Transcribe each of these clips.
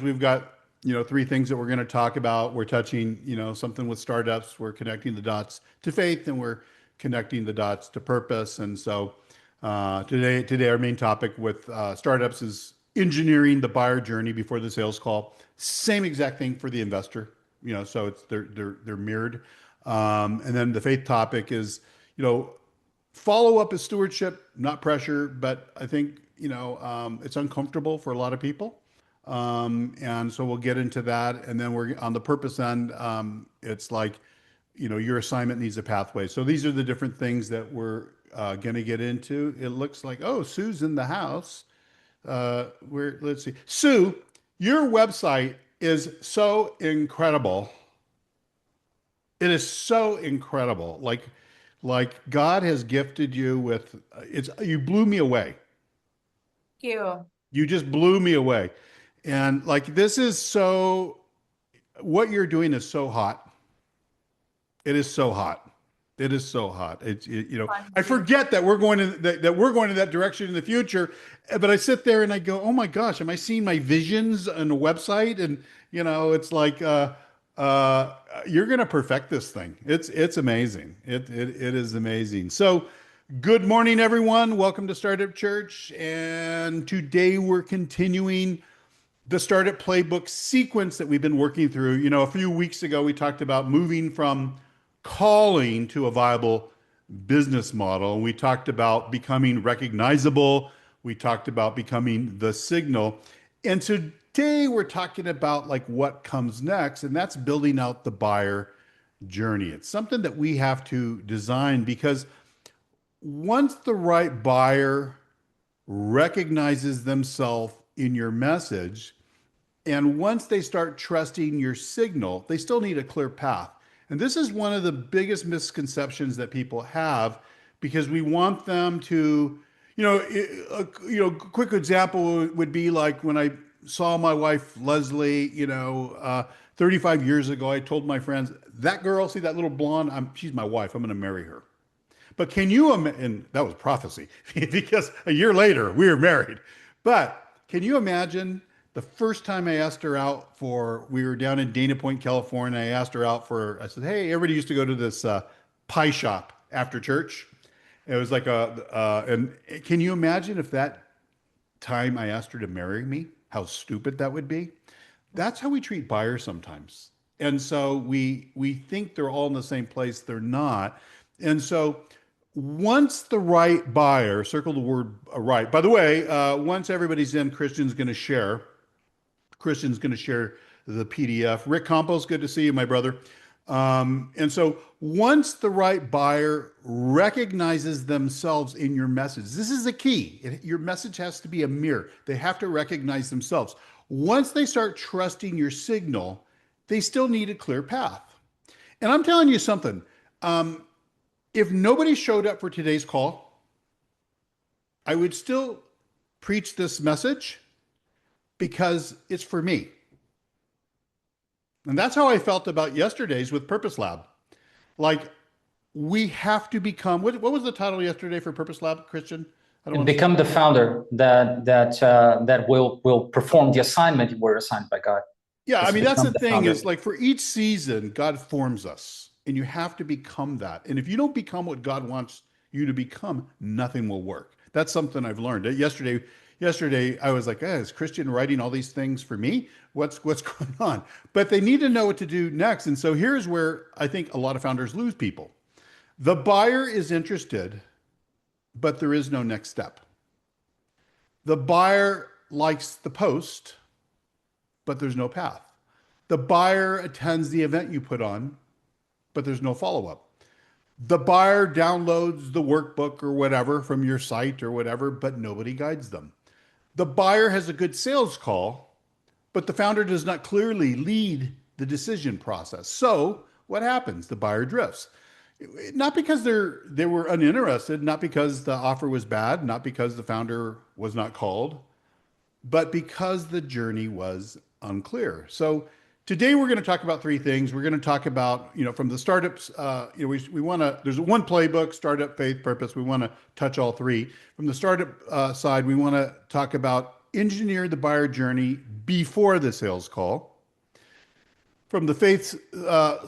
we've got, three things that we're going to talk about. We're touching, something with startups. We're connecting the dots to faith, and we're connecting the dots to purpose. And so today our main topic with startups is engineering the buyer journey before the sales call. Same exact thing for the investor, so they're mirrored. And then the faith topic is, follow up is stewardship, not pressure, but I think, it's uncomfortable for a lot of people. And so we'll get into that. And then we're on the purpose end. It's like, your assignment needs a pathway. So these are the different things that we're going to get into. It looks like, oh, Sue's in the house. Let's see. Sue, your website is so incredible. It is so incredible. Like God has gifted you with you blew me away. Thank you. You just blew me away. And like this is so what you're doing is so hot. It is so hot. It is so hot. I forget that we're going in that direction in the future, but I sit there and I go, "Oh my gosh, am I seeing my visions on a website?" And it's like you're going to perfect this thing. It's amazing. It is amazing. So, good morning, everyone. Welcome to Startup Church. And today we're continuing the Startup Playbook sequence that we've been working through. A few weeks ago we talked about moving from calling to a viable business model. And we talked about becoming recognizable. We talked about becoming the signal. And today we're talking about like what comes next, and that's building out the buyer journey. It's something that we have to design because once the right buyer recognizes themselves in your message, and once they start trusting your signal, they still need a clear path. And this is one of the biggest misconceptions that people have because we want them to, quick example would be like when I saw my wife, Leslie, 35 years ago, I told my friends, that girl, see that little blonde, she's my wife, I'm going to marry her. But can you imagine, and that was prophecy because a year later we were married. But can you imagine the first time I asked her out we were down in Dana Point, California. I asked her out I said, hey, everybody used to go to this pie shop after church. It was like and can you imagine if that time I asked her to marry me, how stupid that would be? That's how we treat buyers sometimes. And so we think they're all in the same place. They're not. And so once the right buyer, circle the word right. By the way, once everybody's in, Christian's going to share the PDF. Rick Campos, good to see you, my brother. And so once the right buyer recognizes themselves in your message, this is the key. Your message has to be a mirror. They have to recognize themselves. Once they start trusting your signal, they still need a clear path. And I'm telling you something. If nobody showed up for today's call, I would still preach this message because it's for me. And that's how I felt about yesterday's with Purpose Lab. Like we have to become, what was the title yesterday for Purpose Lab, Christian? And become the founder that will perform the assignment you were assigned by God. Yeah, I mean, that's the thing is like for each season, God forms us and you have to become that. And if you don't become what God wants you to become, nothing will work. That's something I've learned. Yesterday, I was like, is Christian writing all these things for me? What's going on? But they need to know what to do next. And so here's where I think a lot of founders lose people. The buyer is interested, but there is no next step. The buyer likes the post, but there's no path. The buyer attends the event you put on, but there's no follow-up. The buyer downloads the workbook or whatever from your site or whatever, but nobody guides them. The buyer has a good sales call, but the founder does not clearly lead the decision process. So what happens? The buyer drifts. Not because they were uninterested, not because the offer was bad, not because the founder was not called, but because the journey was unclear. So today we're going to talk about three things. We're going to talk about, from the startups, we want to, there's one playbook, startup, faith, purpose. We want to touch all three. From the startup side, we want to talk about engineer the buyer journey before the sales call. From the faith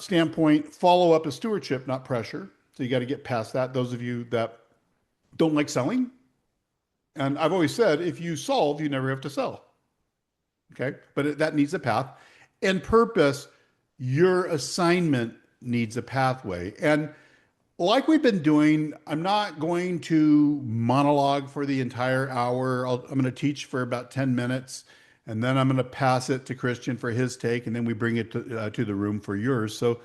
standpoint, follow up is stewardship, not pressure. So you got to get past that. Those of you that don't like selling, and I've always said, if you solve, you never have to sell. Okay. But that needs a path. And purpose, your assignment needs a pathway. And like we've been doing, I'm not going to monologue for the entire hour. I'm going to teach for about 10 minutes, and then I'm going to pass it to Christian for his take, and then we bring it to the room for yours. So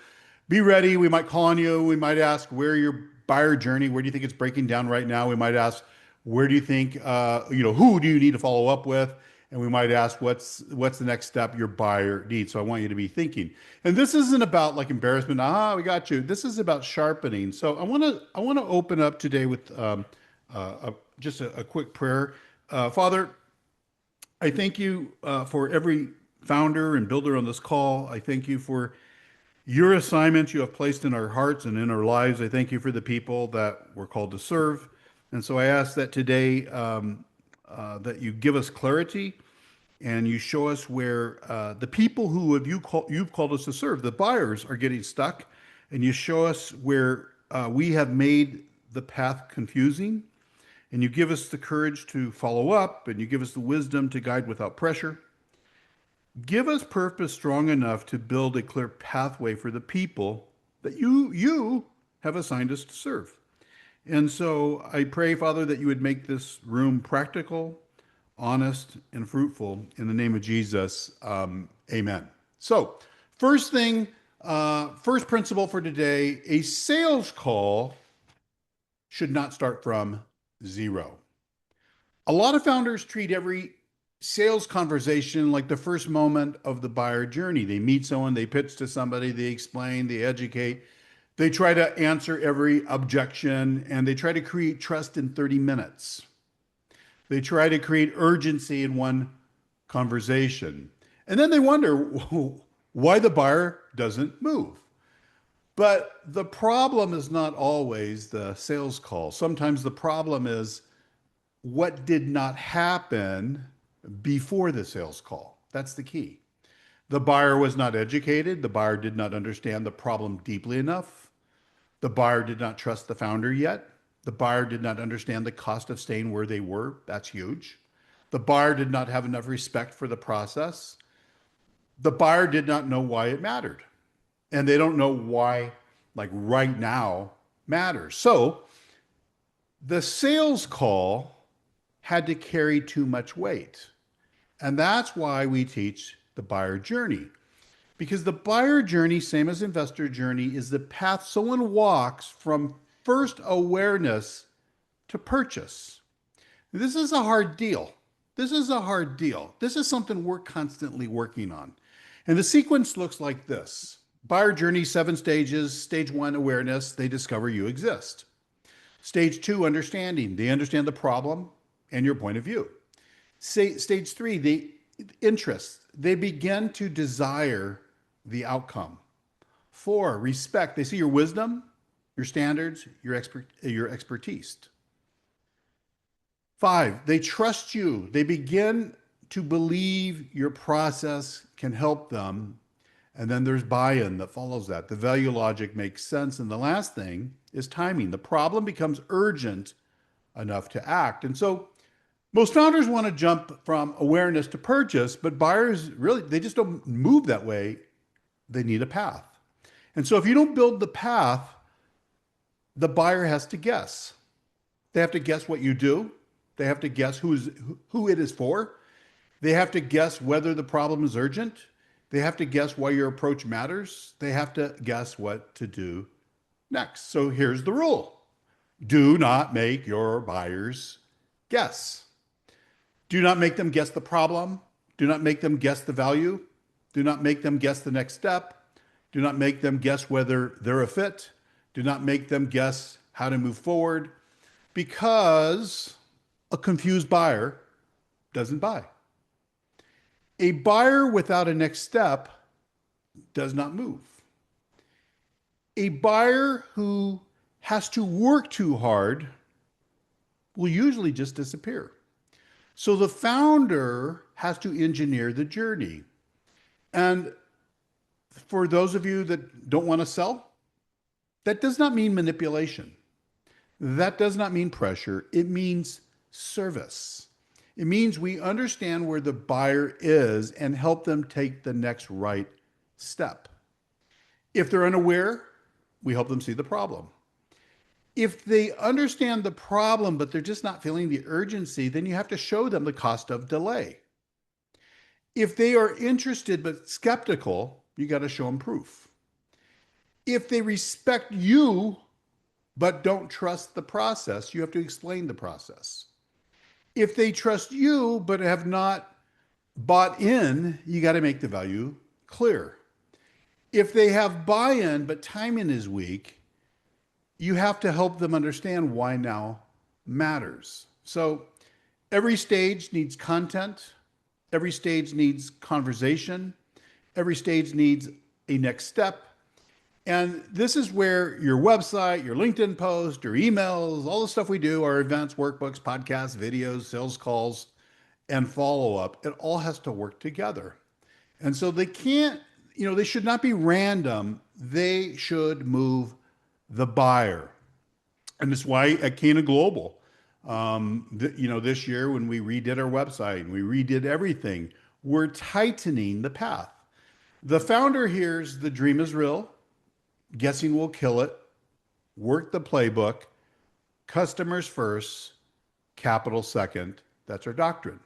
be ready. We might call on you. We might ask where your buyer journey, where do you think it's breaking down right now? We might ask, where do you think, who do you need to follow up with? And we might ask, what's the next step your buyer needs? So I want you to be thinking. And this isn't about like embarrassment. We got you. This is about sharpening. So I want to open up today with just a quick prayer. Father, I thank you for every founder and builder on this call. I thank you for your assignments you have placed in our hearts and in our lives. I thank you for the people that we're called to serve. And so I ask that today that you give us clarity and you show us where the people who you've called us to serve, the buyers, are getting stuck. And you show us where we have made the path confusing. And you give us the courage to follow up, and you give us the wisdom to guide without pressure. Give us purpose strong enough to build a clear pathway for the people that you have assigned us to serve. And so I pray, Father, that you would make this room practical, honest, and fruitful. In the name of Jesus, amen. So first thing, first principle for today, a sales call should not start from zero. A lot of founders treat every sales conversation like the first moment of the buyer journey. They meet someone, they pitch to somebody, they explain, they educate. They try to answer every objection, and they try to create trust in 30 minutes. They try to create urgency in one conversation. And then they wonder why the buyer doesn't move. But the problem is not always the sales call. Sometimes the problem is what did not happen before the sales call. That's the key. The buyer was not educated. The buyer did not understand the problem deeply enough. The buyer did not trust the founder yet. The buyer did not understand the cost of staying where they were. That's huge. The buyer did not have enough respect for the process. The buyer did not know why it mattered. And they don't know why, like right now, matters. So the sales call had to carry too much weight. And that's why we teach the buyer journey. Because the buyer journey, same as investor journey, is the path someone walks from first awareness to purchase. This is a hard deal. This is a hard deal. This is something we're constantly working on. And the sequence looks like this. Buyer journey, 7 stages. Stage 1, awareness. They discover you exist. Stage 2, understanding. They understand the problem and your point of view. Stage 3, the interest. They begin to desire the outcome. 4, respect. They see your wisdom, your standards, your expertise. 5, they trust you. They begin to believe your process can help them. And then there's buy-in that follows that. The value logic makes sense. And the last thing is timing. The problem becomes urgent enough to act. And so most founders want to jump from awareness to purchase, but buyers really, they just don't move that way. They need a path. And so if you don't build the path, the buyer has to guess. They have to guess what you do. They have to guess who it is for. They have to guess whether the problem is urgent. They have to guess why your approach matters. They have to guess what to do next. So here's the rule. Do not make your buyers guess. Do not make them guess the problem. Do not make them guess the value. Do not make them guess the next step. Do not make them guess whether they're a fit. Do not make them guess how to move forward, because a confused buyer doesn't buy. A buyer without a next step does not move. A buyer who has to work too hard will usually just disappear. So the founder has to engineer the journey. And for those of you that don't want to sell, that does not mean manipulation. That does not mean pressure. It means service. It means we understand where the buyer is and help them take the next right step. If they're unaware, we help them see the problem. If they understand the problem, but they're just not feeling the urgency, then you have to show them the cost of delay. If they are interested but skeptical, you got to show them proof. If they respect you but don't trust the process, you have to explain the process. If they trust you but have not bought in, you got to make the value clear. If they have buy-in but timing is weak, you have to help them understand why now matters. So every stage needs content. Every stage needs conversation. Every stage needs a next step. And this is where your website, your LinkedIn post, your emails, all the stuff we do, our events, workbooks, podcasts, videos, sales calls, and follow up, it all has to work together. And so they can't, they should not be random. They should move the buyer. And that's why at CanaGlobal, this year when we redid our website and we redid everything, we're tightening the path. The founder hears the dream is real, guessing will kill it, work the playbook, customers first, capital second. That's our doctrine.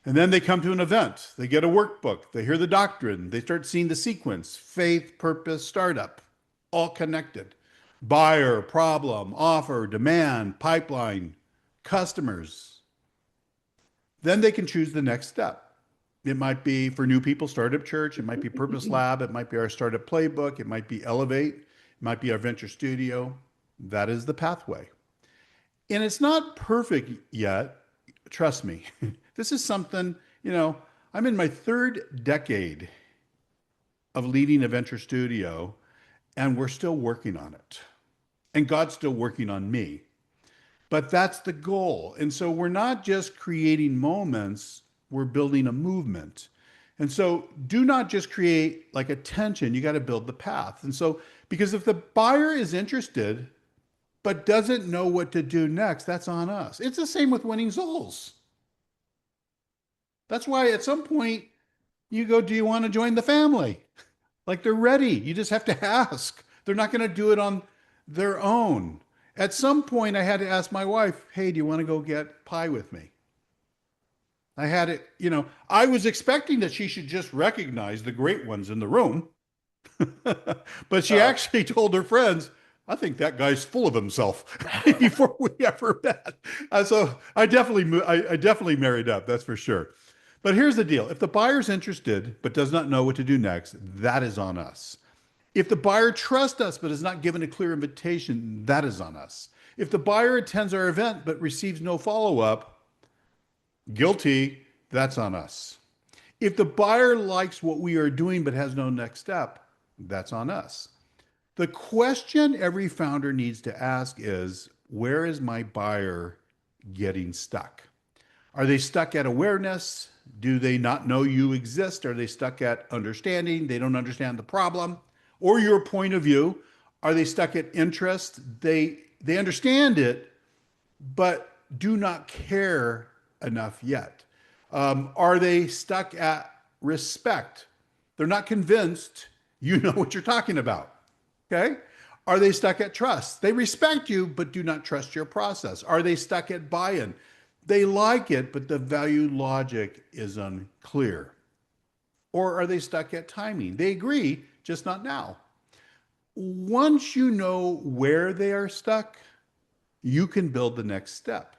And then they come to an event, they get a workbook, they hear the doctrine, they start seeing the sequence, faith, purpose, startup, all connected. Buyer, problem, offer, demand, pipeline, customers. Then they can choose the next step. It might be for new people, Startup Church. It might be Purpose Lab. It might be our Startup Playbook. It might be Elevate. It might be our Venture Studio. That is the pathway. And it's not perfect yet. Trust me. This is something, I'm in my third decade of leading a venture studio, and we're still working on it. And God's still working on me. But that's the goal. And so we're not just creating moments, we're building a movement. And so do not just create like a tension, you got to build the path. And so, because if the buyer is interested, but doesn't know what to do next, that's on us. It's the same with winning souls. That's why at some point you go, do you want to join the family? Like they're ready. You just have to ask. They're not going to do it on their own. At some point, I had to ask my wife, hey, do you want to go get pie with me? I had it, I was expecting that she should just recognize the great ones in the room. But she actually told her friends, I think that guy's full of himself before we ever met. So I definitely married up, that's for sure. But here's the deal. If the buyer's interested but does not know what to do next, that is on us. If the buyer trusts us but is not given a clear invitation, that is on us. If the buyer attends our event but receives no follow-up, guilty, that's on us. If the buyer likes what we are doing but has no next step, that's on us. The question every founder needs to ask is, where is my buyer getting stuck? Are they stuck at awareness? Do they not know you exist? Are they stuck at understanding? They don't understand the problem or your point of view. Are they stuck at interest? They understand it, but do not care enough yet. Are they stuck at respect? They're not convinced you know what you're talking about. Okay? Are they stuck at trust? They respect you, but do not trust your process. Are they stuck at buy-in? They like it, but the value logic is unclear. Or are they stuck at timing? They agree, just not now. Once you know where they are stuck, you can build the next step.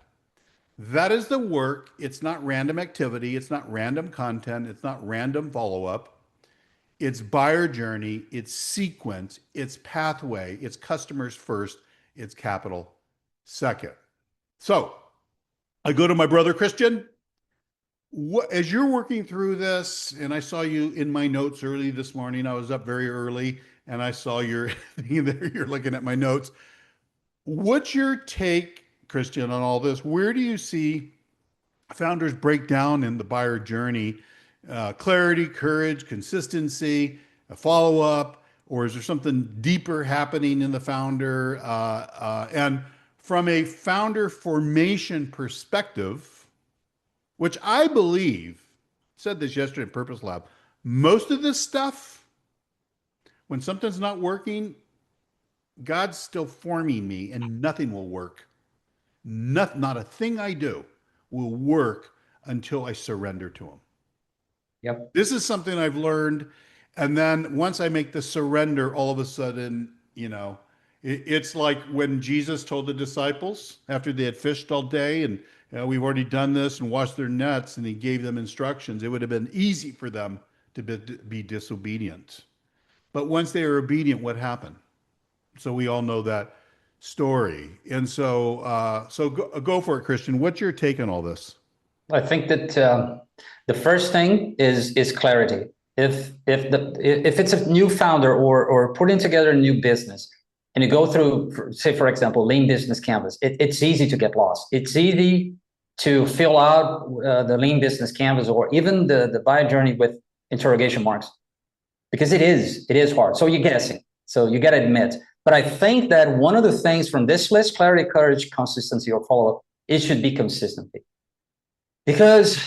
That is the work. It's not random activity. It's not random content. It's not random follow-up. It's buyer journey. It's sequence. It's pathway. It's customers first. It's capital second. So I go to my brother Christian. As you're working through this, and I saw you in my notes early this morning, I was up very early, and I saw your thing there. You're looking at my notes. What's your take, Christian, on all this? Where do you see founders break down in the buyer journey? Clarity, courage, consistency, a follow up, or is there something deeper happening in the founder? And from a founder formation perspective, which I believe, said this yesterday at Purpose Lab, most of this stuff, when something's not working, God's still forming me and nothing will work. Not a thing I do will work until I surrender to him. Yep. This is something I've learned. And then once I make the surrender, all of a sudden, it's like when Jesus told the disciples after they had fished all day and we've already done this and washed their nets, and he gave them instructions. It would have been easy for them to be disobedient. But once they were obedient, what happened? So we all know that story. And so go for it, Christian. What's your take on all this? I think that the first thing is clarity. If it's a new founder or putting together a new business, and you go through, say for example, Lean Business Canvas, it's easy to get lost. It's easy to fill out the Lean Business Canvas or even the buyer journey with interrogation marks, because it is hard. So you're guessing. So you got to admit. But I think that one of the things from this list, clarity, courage, consistency, or follow-up, it should be consistency. Because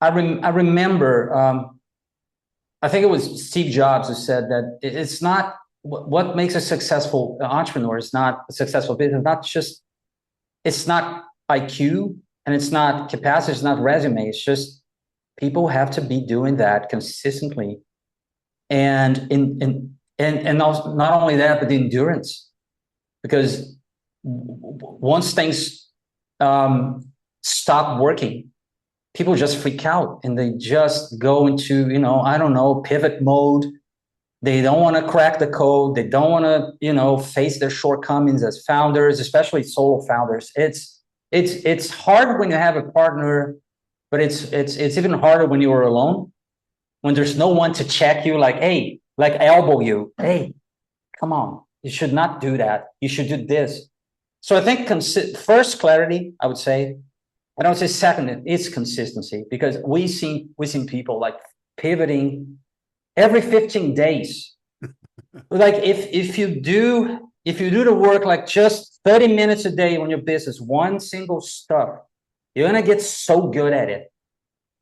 I remember, I think it was Steve Jobs who said that it's not what makes a successful entrepreneur is not a successful business, it's not IQ and it's not capacity, it's not resume. It's just people have to be doing that consistently. And also, not only that, but the endurance, because once things stop working, people just freak out and they just go into, I don't know, pivot mode. They don't want to crack the code. They don't want to, face their shortcomings as founders, especially solo founders. It's hard when you have a partner, but it's even harder when you are alone, when there's no one to check you, like, hey, like elbow you. Hey, come on, you should not do that. You should do this. So I think first clarity, I would say. And I would say second, it's consistency, because we've seen people like pivoting every 15 days. Like if you do the work like just 30 minutes a day on your business, one single stuff, you're gonna get so good at it.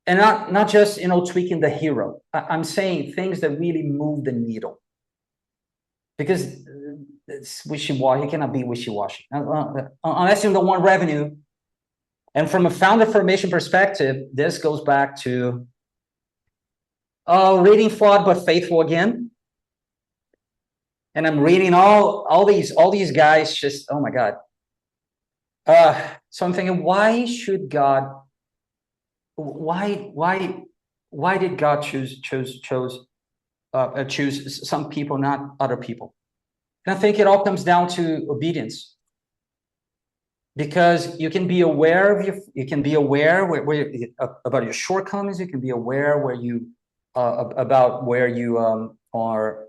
And not just tweaking the hero. I'm saying things that really move the needle, because it's wishy-washy. You cannot be wishy-washy unless you don't want revenue. And from a founder formation perspective, this goes back to reading Flawed but Faithful again. And I'm reading all these guys. Just, oh my God. So I'm thinking, why should God? Why did God choose some people, not other people? And I think it all comes down to obedience, because you can be aware of about your shortcomings. You can be aware about where you are,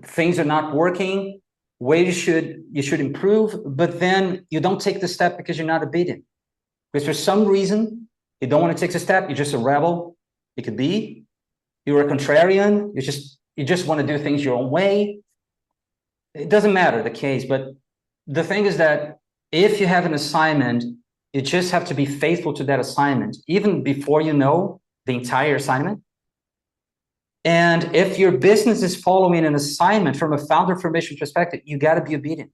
things are not working, where you should improve, but then you don't take the step because you're not obedient. Because for some reason you don't want to take the step. You're just a rebel. It could be you're a contrarian. You just want to do things your own way. It doesn't matter the case, but the thing is that if you have an assignment, you just have to be faithful to that assignment, even before you know the entire assignment. And if your business is following an assignment from a founder formation perspective, you got to be obedient.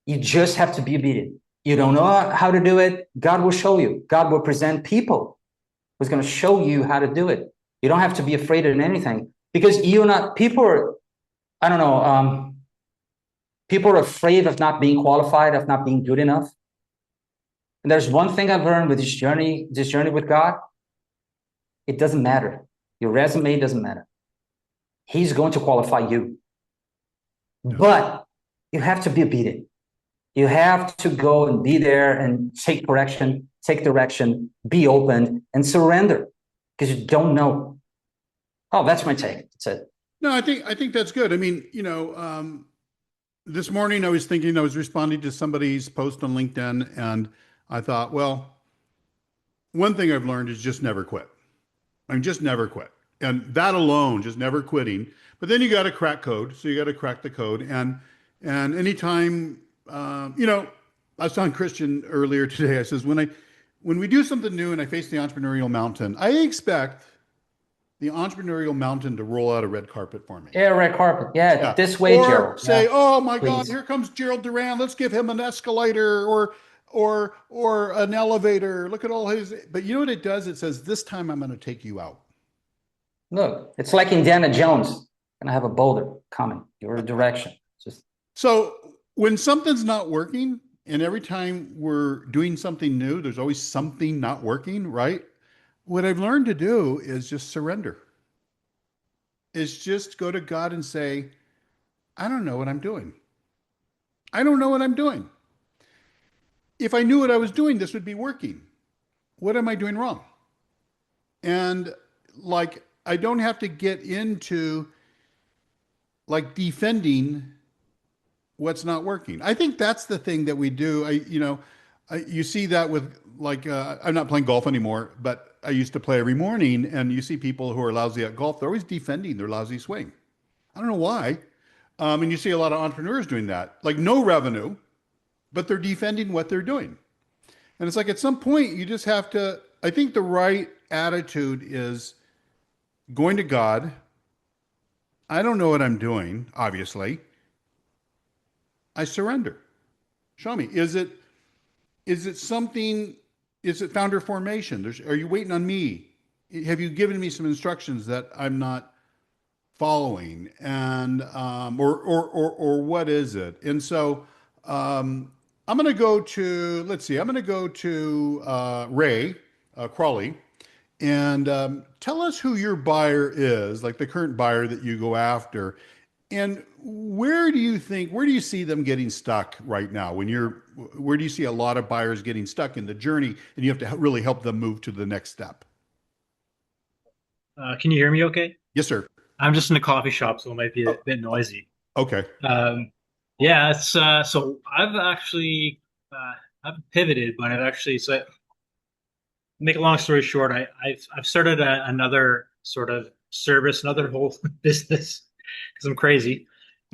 You just have to be obedient. You don't know how to do it, God will show you. God will present people who's going to show you how to do it. You don't have to be afraid of anything, because people are afraid of not being qualified, of not being good enough. And there's one thing I've learned with this journey with God. It doesn't matter. Your resume doesn't matter. He's going to qualify you. But you have to be obedient. You have to go and be there and take correction, take direction, be open and surrender, because you don't know. Oh, that's my take. That's it. No, I think that's good. I mean, this morning I was responding to somebody's post on LinkedIn, and I thought, well, one thing I've learned is just never quit. I mean, just never quit. And that alone, just never quitting. But then you got to crack code. So you got to crack the code. And anytime, I was telling Christian earlier today, I says, when we do something new and I face the entrepreneurial mountain, I expect the entrepreneurial mountain to roll out a red carpet for me. Yeah, red carpet. Yeah, Yeah. this way, Or Gerald. say, Yeah, oh my God, please. here comes Gerald Duran. Let's give him an escalator or an elevator. Look at all his. But you know what it does? It says, this time I'm going to take you out. Look, it's like Indiana Jones. Gonna have a boulder coming your direction. Just So when something's not working, and every time we're doing something new, there's always something not working, right? What I've learned to do is just surrender. Is just go to God and say, I don't know what I'm doing. I don't know what I'm doing. If I knew what I was doing, this would be working. What am I doing wrong? And like, I don't have to get into like defending what's not working. I think that's the thing that we do. You see that with like, I'm not playing golf anymore, but I used to play every morning, and you see people who are lousy at golf. They're always defending their lousy swing. I don't know why. And you see a lot of entrepreneurs doing that, like no revenue, but they're defending what they're doing. And it's like at some point you just have to, I think the right attitude is going to God. I don't know what I'm doing, obviously. I surrender. Show me. Is it something, is it founder formation? Are you waiting on me? Have you given me some instructions that I'm not following? And or what is it? And so I'm going to go to, let's see, I'm going to go to Ray Crawley, and tell us who your buyer is, like the current buyer that you go after. And where do you see them getting stuck right now? Where do you see a lot of buyers getting stuck in the journey, and you have to really help them move to the next step? Can you hear me okay? Yes, sir. I'm just in a coffee shop, so it might be a Oh, bit noisy. okay. Yeah, it's so I've actually I've pivoted, but I've actually so make a long story short, I've started another sort of service, another whole business because I'm crazy,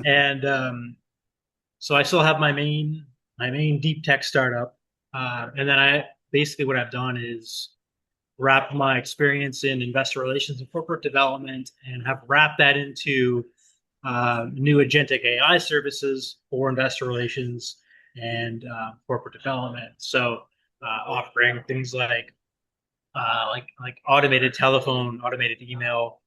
and so I still have my main deep tech startup, and then I basically what I've done is wrap my experience in investor relations and corporate development and have wrapped that into new agentic AI services for investor relations and corporate development. So offering things like automated telephone, automated email,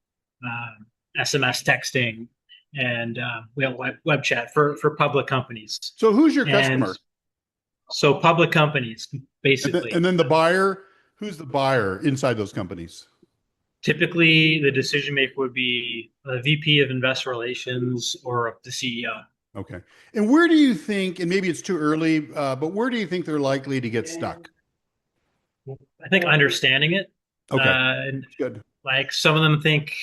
SMS texting, and we have web chat for public companies. So who's your And customer? so public companies, And basically. then the buyer, who's the buyer inside those companies? Typically, the decision maker would be a VP of investor relations or the CEO. Okay. And where do you think, and maybe it's too early, but where do you think they're likely to get stuck? I think understanding it, Okay. and Good. like some of them think,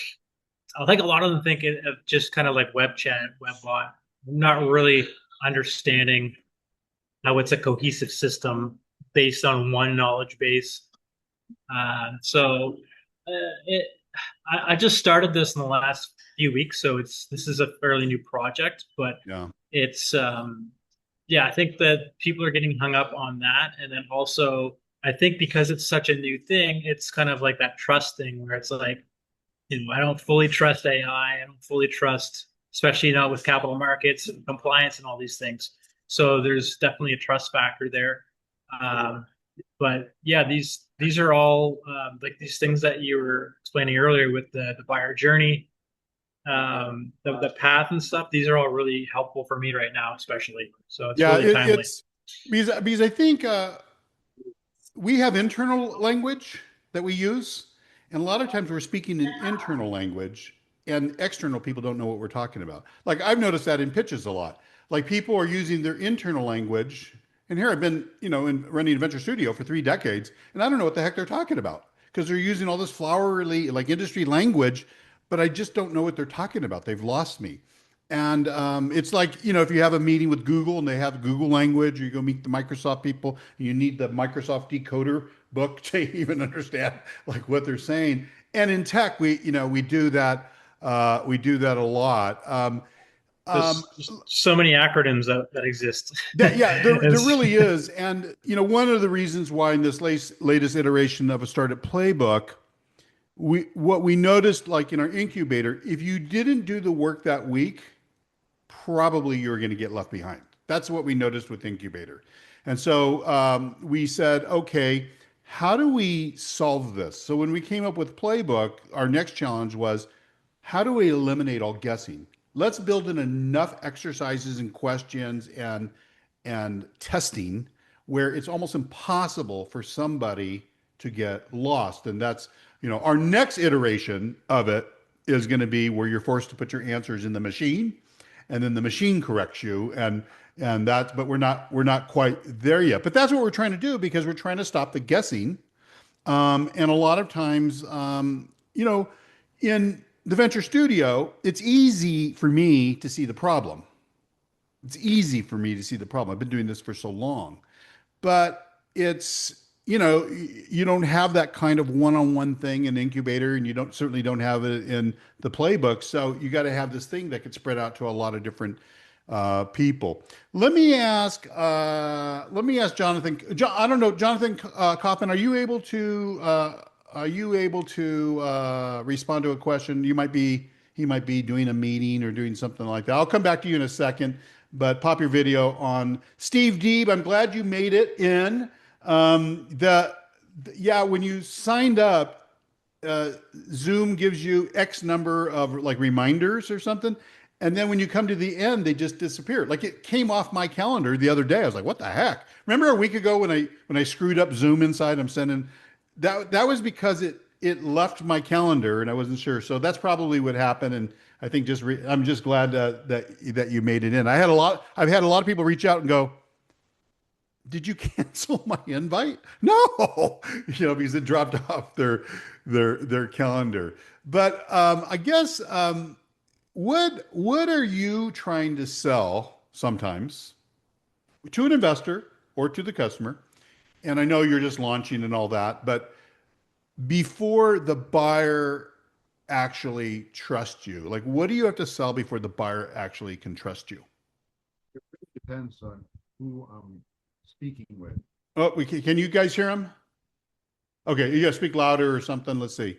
I think a lot of them think of just kind of like web chat, web bot, not really understanding how it's a cohesive system based on one knowledge base. So it, I just started this in the last few weeks, so this is a fairly new project, but Yeah. it's yeah, I think that people are getting hung up on that, and then also I think because it's such a new thing, it's kind of like that trust thing where it's like, I don't fully trust AI. I don't fully trust, especially not with capital markets and compliance and all these things. So there's definitely a trust factor there. Um, but yeah, these are all like these things that you were explaining earlier with the buyer journey, the path and stuff. These are all really helpful for me right now, especially. So it's Yeah, really timely. it's because I think we have internal language that we use, and a lot of times we're speaking in internal language, and external people don't know what we're talking about. Like I've noticed that in pitches a lot. Like people are using their internal language, and here I've been, in running a venture studio for 3 decades, and I don't know what the heck they're talking about because they're using all this flowery, like industry language, but I just don't know what they're talking about. They've lost me. And it's like, you know, if you have a meeting with Google and they have Google language, or you go meet the Microsoft people, you need the Microsoft decoder book to even understand like what they're saying. And in tech, you know, we do that a lot. Um, There's just so many acronyms that exist. yeah, there It's- really is. And, you know, one of the reasons why in this latest iteration of a startup playbook, what we noticed, like in our incubator, if you didn't do the work that week, probably you're going to get left behind. That's what we noticed with incubator. And so we said, okay, how do we solve this? So when we came up with playbook, our next challenge was, how do we eliminate all guessing? Let's build in enough exercises and questions and testing where it's almost impossible for somebody to get lost. And that's, you know, our next iteration of it is going to be where you're forced to put your answers in the machine, and then the machine corrects you, and that's, but we're not quite there yet. But that's what we're trying to do, because we're trying to stop the guessing. And a lot of times, you know, in the venture studio, it's easy for me to see the problem. It's easy for me to see the problem. I've been doing this for so long, but it's, you know, you don't have that kind of one-on-one thing in incubator, and you don't certainly don't have it in the playbook. So you got to have this thing that could spread out to a lot of different people. Let me ask Jonathan. I don't know, Jonathan Kaufman, are you able to respond to a question? He might be doing a meeting or doing something like that. I'll come back to you in a second, but pop your video on. Steve Deeb, I'm glad you made it in. Yeah, when you signed up, Zoom gives you X number of like reminders or something. And then when you come to the end, they just disappear. Like it came off my calendar the other day. I was like, what the heck? Remember a week ago when I screwed up Zoom inside, I'm sending that was because it left my calendar and I wasn't sure. So that's probably what happened. And I think I'm just glad that you made it in. I've had a lot of people reach out and go, did you cancel my invite? No, you know, because it dropped off their calendar. But I guess what are you trying to sell sometimes to an investor or to the customer? And I know you're just launching and all that, but before the buyer actually trusts you, like what do you have to sell before the buyer actually can trust you? Depends on who I'm speaking with. Oh, can you guys hear him? Okay, you gotta speak louder or something. Let's see.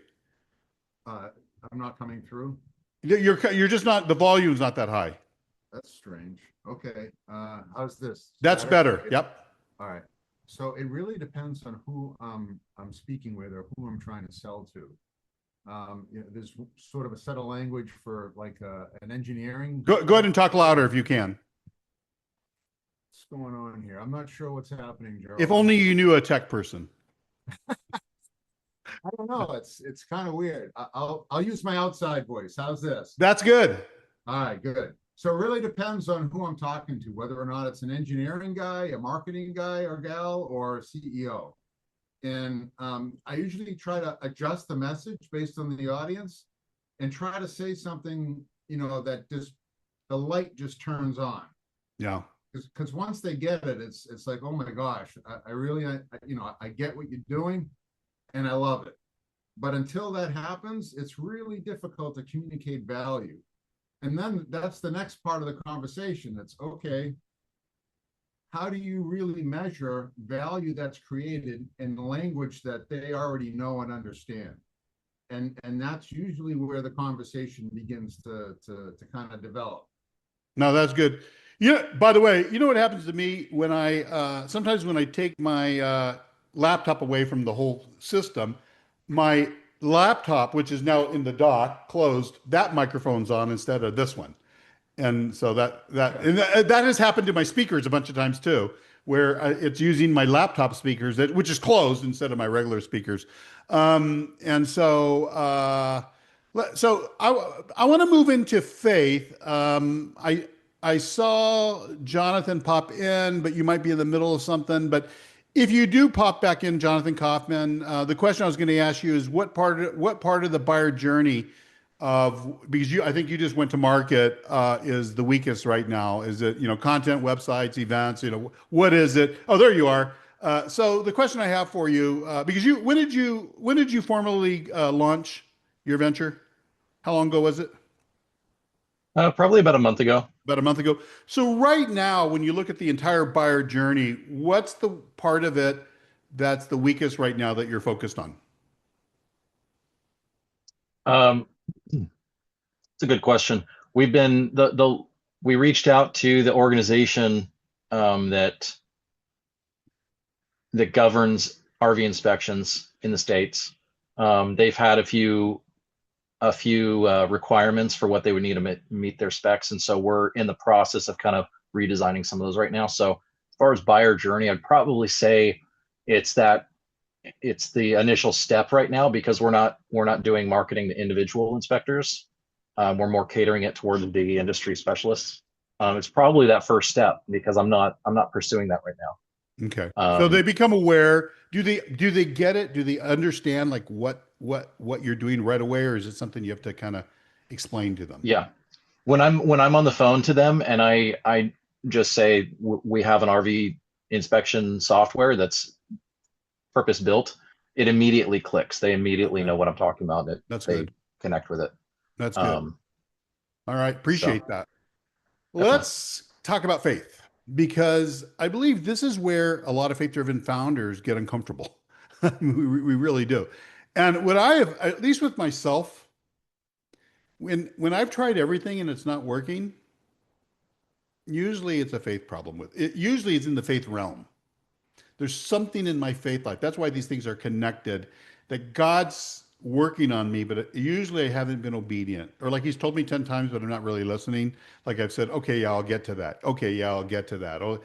I'm not coming through. You're just not, the volume's not that high. That's strange. Okay. How's this? That's better. Yep. All right. So it really depends on who I'm speaking with or who I'm trying to sell to. You know, there's sort of a set of language for like an engineering. Go ahead and talk louder if you can. What's going on here? I'm not sure what's happening, Gerald. If only you knew a tech person. I don't know. It's kind of weird. I'll use my outside voice. How's this? That's good. All right, good. So it really depends on who I'm talking to, whether or not it's an engineering guy, a marketing guy or gal, or a CEO. And I usually try to adjust the message based on the audience and try to say something, you know, that just the light just turns on. Yeah. Because once they get it, it's like, oh my gosh, I really, you know, I get what you're doing and I love it. But until that happens, it's really difficult to communicate value. And then that's the next part of the conversation. It's okay, how do you really measure value that's created in the language that they already know and understand? And that's usually where the conversation begins to kind of develop. No, that's good. You know, by the way, you know what happens to me when sometimes when I take my laptop away from the whole system, my laptop, which is now in the dock, closed, that microphone's on instead of this one. And so that has happened to my speakers a bunch of times too, where it's using my laptop speakers, which is closed instead of my regular speakers. And so I want to move into faith. I saw Jonathan pop in, but you might be in the middle of something. But if you do pop back in, Jonathan Kaufman, the question I was going to ask you is what part of the buyer journey because I think you just went to market, is the weakest right now? Is it, content, websites, events, what is it? Oh, there you are. So the question I have for you, because when did you formally launch your venture? How long ago was it? Probably about a month ago. About a month ago. So right now, when you look at the entire buyer journey, what's the part of it that's the weakest right now that you're focused on? Um, it's a good question. We've been we reached out to the organization that governs RV inspections in the States. They've had a few requirements for what they would need to meet their specs, and so we're in the process of kind of redesigning some of those right now. So as far as buyer journey, I'd probably say it's the initial step right now, because we're not doing marketing to individual inspectors. We're more catering it toward the industry specialists. It's probably that first step, because I'm not pursuing that right now. Okay. So they become aware. Do they get it? Do they understand like what you're doing right away, or is it something you have to kind of explain to them? Yeah. When I'm on the phone to them and I just say we have an RV inspection software that's purpose built, it immediately clicks. They immediately know what I'm talking about. That's they good. connect with it. That's good. All right. Appreciate that. Definitely. Let's talk about faith, because I believe this is where a lot of faith-driven founders get uncomfortable. We really do. And what I have, at least with myself, when I've tried everything and it's not working, usually it's a faith problem with it. Usually it's in the faith realm. There's something in my faith life. That's why these things are connected, that God's working on me, but usually I haven't been obedient. Or like he's told me 10 times, but I'm not really listening. Like I've said, okay, yeah, I'll get to that. Okay, yeah, I'll get to that. Oh,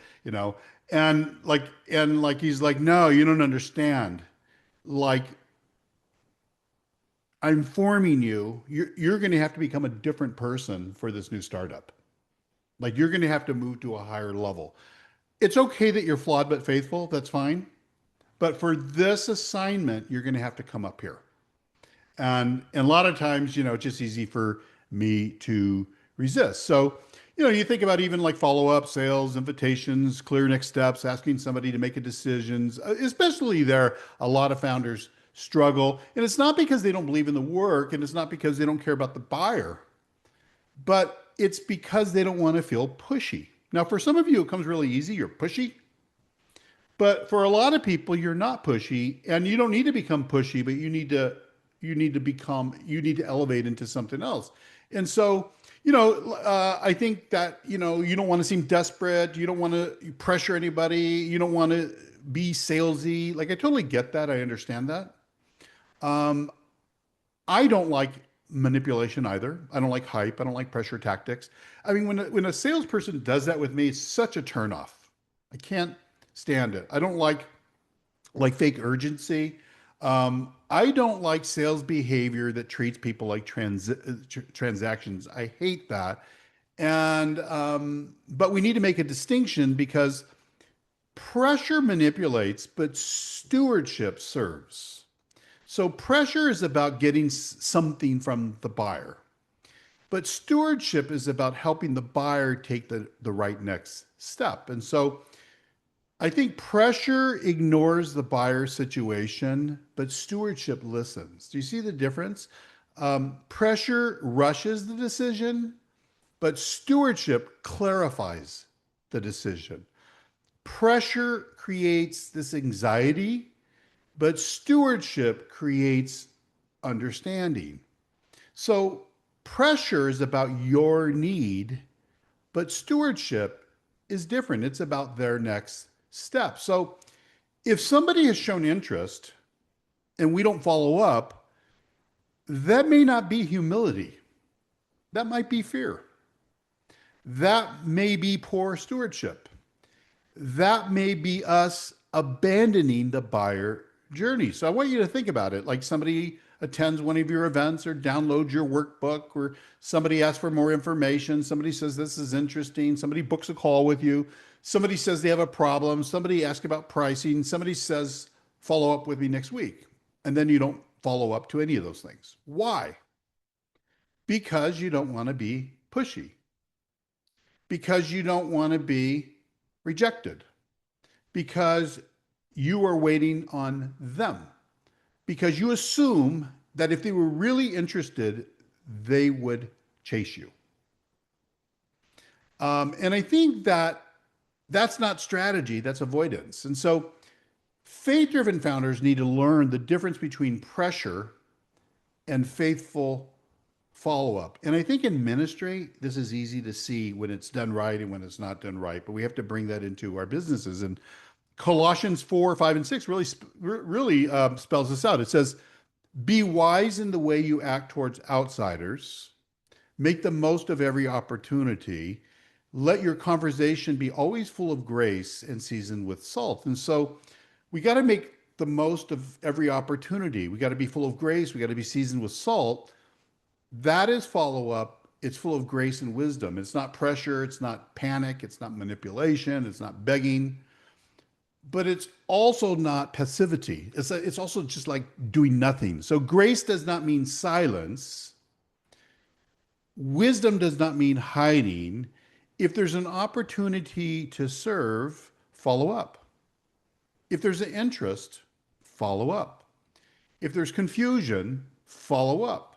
and like he's like, no, you don't understand. Like I'm forming you. You're going to have to become a different person for this new startup. Like you're going to have to move to a higher level. It's okay that you're flawed but faithful. That's fine. But for this assignment, you're going to have to come up here. And a lot of times, it's just easy for me to resist. So, you think about even like follow-up, sales, invitations, clear next steps, asking somebody to make a decision, especially there, a lot of founders struggle. And it's not because they don't believe in the work, and it's not because they don't care about the buyer, but it's because they don't want to feel pushy. Now, for some of you, it comes really easy. You're pushy. But for a lot of people, you're not pushy, and you don't need to become pushy, but you need to elevate into something else. And so, I think that, you don't want to seem desperate. You don't want to pressure anybody. You don't want to be salesy. Like, I totally get that. I understand that. I don't like manipulation either. I don't like hype. I don't like pressure tactics. I mean, when a salesperson does that with me, it's such a turnoff. I can't stand it. I don't like fake urgency. I don't like sales behavior that treats people like transactions. I hate that. And but we need to make a distinction, because pressure manipulates, but stewardship serves. So pressure is about getting something from the buyer, but stewardship is about helping the buyer take the right next step. And so I think pressure ignores the buyer situation, but stewardship listens. Do you see the difference? Pressure rushes the decision, but stewardship clarifies the decision. Pressure creates this anxiety, but stewardship creates understanding. So pressure is about your need, but stewardship is different. It's about their next step. So if somebody has shown interest and we don't follow up, that may not be humility. That might be fear. That may be poor stewardship. That may be us abandoning the buyer journey. So I want you to think about it. Like somebody attends one of your events or downloads your workbook, or somebody asks for more information. Somebody says, this is interesting. Somebody books a call with you. Somebody says they have a problem. Somebody asks about pricing. Somebody says, follow up with me next week. And then you don't follow up to any of those things. Why? because you don't want to be pushy, because you don't want to be rejected, because you are waiting on them, because you assume that if they were really interested, they would chase you. And I think that that's not strategy, that's avoidance. And so faith-driven founders need to learn the difference between pressure and faithful follow-up. And I think in ministry, this is easy to see when it's done right and when it's not done right, but we have to bring that into our businesses. And Colossians 4, 5, and 6 really spells this out. It says, be wise in the way you act towards outsiders. Make the most of every opportunity. Let your conversation be always full of grace and seasoned with salt. And so we got to make the most of every opportunity. We got to be full of grace. We got to be seasoned with salt. That is follow up. It's full of grace and wisdom. It's not pressure. It's not panic. It's not manipulation. It's not begging. But it's also not passivity. It's also just like doing nothing. So grace does not mean silence. Wisdom does not mean hiding. If there's an opportunity to serve, follow up. If there's an interest, follow up. If there's confusion, follow up.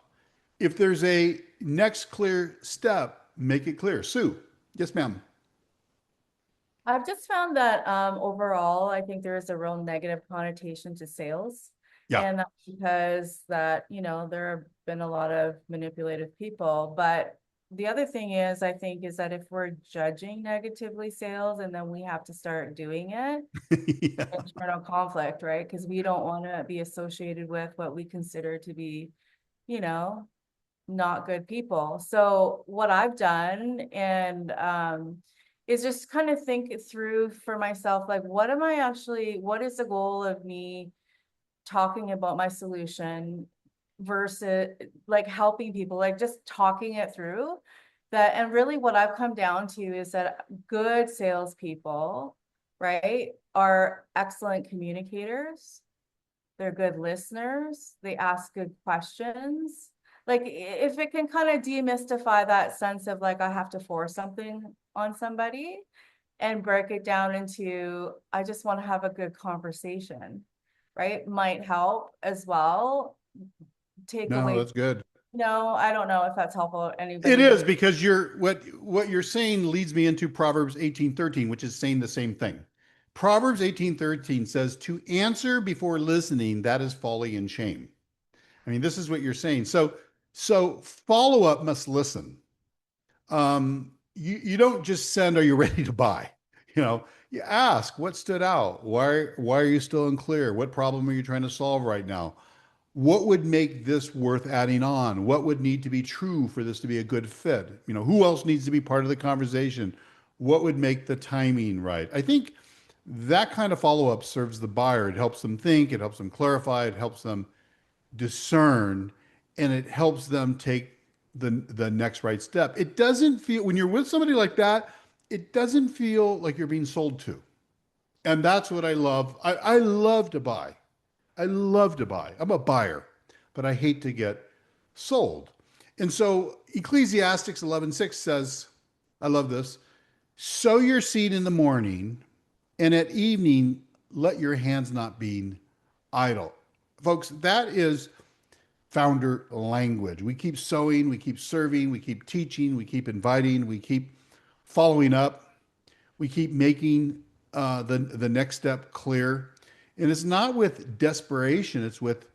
If there's a next clear step, make it clear. Sue, yes, ma'am. I've just found that overall, I think there is a real negative connotation to sales. Yeah. And that's because that, there have been a lot of manipulative people. But the other thing is, I think, is that if we're judging negatively sales and then we have to start doing it, Yeah. internal conflict, right? Because we don't want to be associated with what we consider to be, not good people. So what I've done is just kind of think it through for myself, like, what is the goal of me talking about my solution versus like helping people, like just talking it through that. And really what I've come down to is that good salespeople, right, are excellent communicators. They're good listeners. They ask good questions. Like if it can kind of demystify that sense of like, I have to force something on somebody and break it down into, I just want to have a good conversation, right? Might help as well. Take No, away. that's good. No, I don't know if that's helpful to anybody. It is, because what you're saying leads me into Proverbs 18:13, which is saying the same thing. Proverbs 18:13 says, to answer before listening, that is folly and shame. I mean, this is what you're saying. So follow-up must listen. You don't just send, are you ready to buy? You ask, what stood out? Why are you still unclear? What problem are you trying to solve right now? What would make this worth adding on? What would need to be true for this to be a good fit? Who else needs to be part of the conversation? What would make the timing right? I think that kind of follow-up serves the buyer. It helps them think, it helps them clarify, it helps them discern, and it helps them take the next right step. It doesn't feel, when you're with somebody like that, it doesn't feel like you're being sold to. And that's what I love. I love to buy. I love to buy. I'm a buyer, but I hate to get sold. And so Ecclesiastes 11:6 says, I love this, sow your seed in the morning, and at evening, let your hands not be idle. Folks, that is founder language. We keep sowing, we keep serving, we keep teaching, we keep inviting, we keep following up, we keep making the next step clear. And it's not with desperation, it's with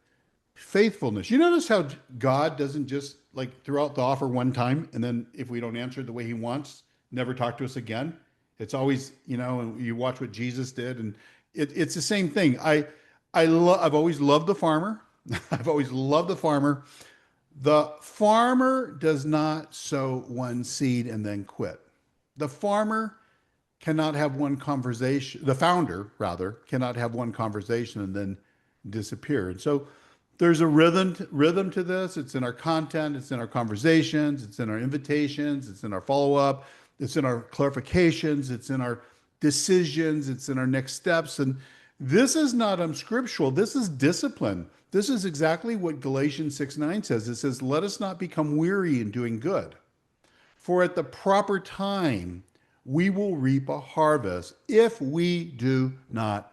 faithfulness. You notice how God doesn't just like throw out the offer one time, and then if we don't answer the way he wants, never talk to us again. It's always, and you watch what Jesus did, and it's the same thing. I've always loved the farmer. I've always loved the farmer. The farmer does not sow one seed and then quit. The farmer cannot have one conversation. The founder, rather, cannot have one conversation and then disappear. And so there's a rhythm to this. It's in our content. It's in our conversations. It's in our invitations. It's in our follow-up. It's in our clarifications. It's in our decisions. It's in our next steps. And This is not unscriptural. This is discipline. This is exactly what Galatians 6:9 says. It says, let us not become weary in doing good, for at the proper time we will reap a harvest if we do not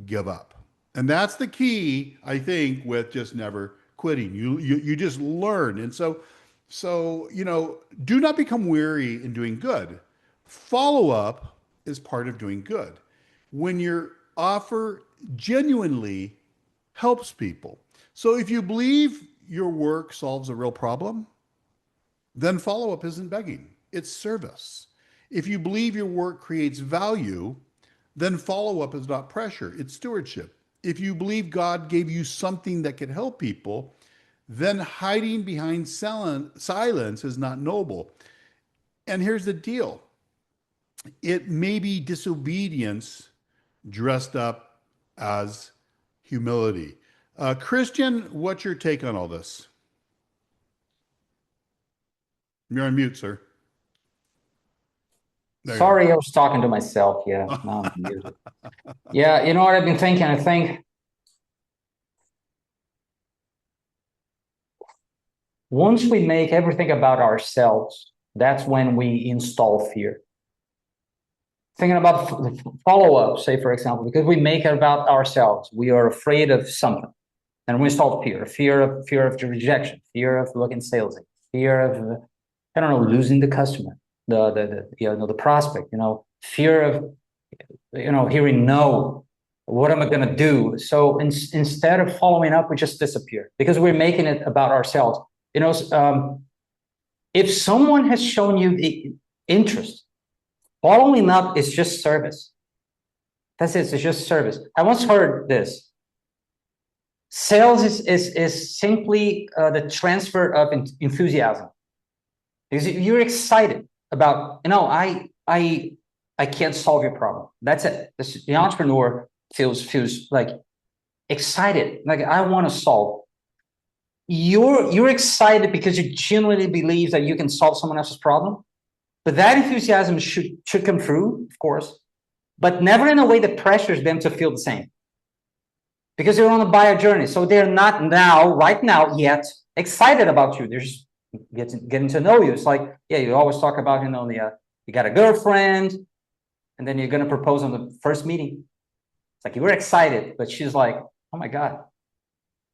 give up. And that's the key, I think, with just never quitting. You just learn. And so do not become weary in doing good. Follow up is part of doing good. When your offer genuinely helps people. So if you believe your work solves a real problem, then follow up isn't begging, it's service. If you believe your work creates value, then follow up is not pressure, it's stewardship. If you believe God gave you something that could help people, then hiding behind silence is not noble. And here's the deal, it may be disobedience dressed up as humility. Christian, what's your take on all this? You're on mute, sir. There you are. Sorry, I was talking to myself. Yeah, now I'm muted. Yeah, you know what I've been thinking? I think once we make everything about ourselves, that's when we install fear. Thinking about follow-up, say, for example, because we make it about ourselves, we are afraid of something. And we install fear of the rejection, fear of looking salesy, fear of, I don't know, losing the customer, the prospect, fear of, hearing no, what am I going to do? So instead of following up, we just disappear because we're making it about ourselves. If someone has shown you the interest, following up is just service. That's it. It's just service. I once heard this. Sales is simply the transfer of enthusiasm. Because you're excited about, I can't solve your problem. That's it. The entrepreneur feels like excited, like I want to solve. You're excited because you genuinely believe that you can solve someone else's problem. But that enthusiasm should come through, of course, but never in a way that pressures them to feel the same. Because they're on a buyer journey. So they're not right now yet excited about you. They're just getting to know you. It's like, yeah, you always talk about, you got a girlfriend, and then you're going to propose on the first meeting. It's like, you were excited, but she's like, oh my God,